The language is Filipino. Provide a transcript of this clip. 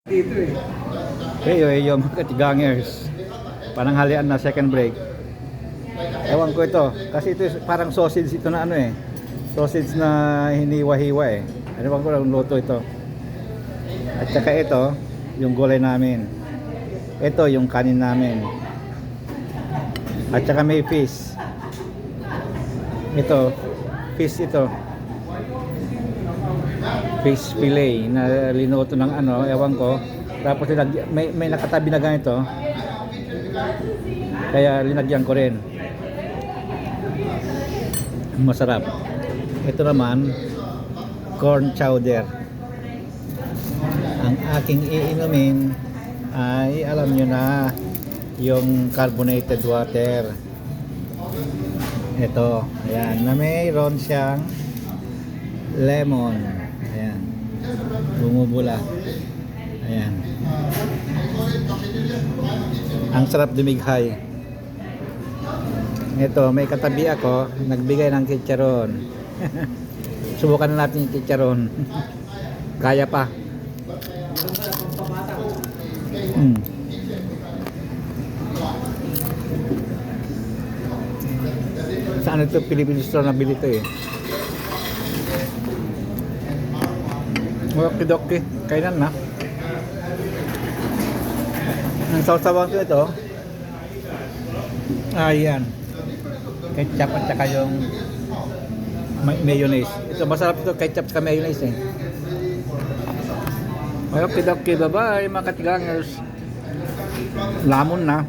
Dito eh. Hey, mga katigangers. Pananghalian na second break. Ewan ko ito. Kasi ito parang sausage ito na ano eh. Sausage na hiniwa-hiwa eh. Ano bang ko lang luto ito. At saka ito, yung gulay namin. Ito yung kanin namin. At saka may fish. Ito, fish ito. Fish fillet na linuto ng ano, ewan ko. Tapos may nakatabi na ganito. Kaya linagyan ko rin. Masarap. Ito naman, corn chowder. Ang aking iinumin ay alam nyo na yung carbonated water. Ito, ayan, na mayroon siyang lemon. Ayan, bumubula. Ayan. Ang sarap dumighay. Ito, may katabi ako, nagbigay ng chicharon. Subukan na natin yung chicharon. Kaya pa. Saan ito? Philippine store na bili ito eh. Okidoki, kailan na? Ang sausawan ko ito. Ayan. Ketchup at saka yung mayonnaise. Ito masarap ito, ketchup at mayonnaise eh. Okidoki, bye bye mga katigangers. Lamon na.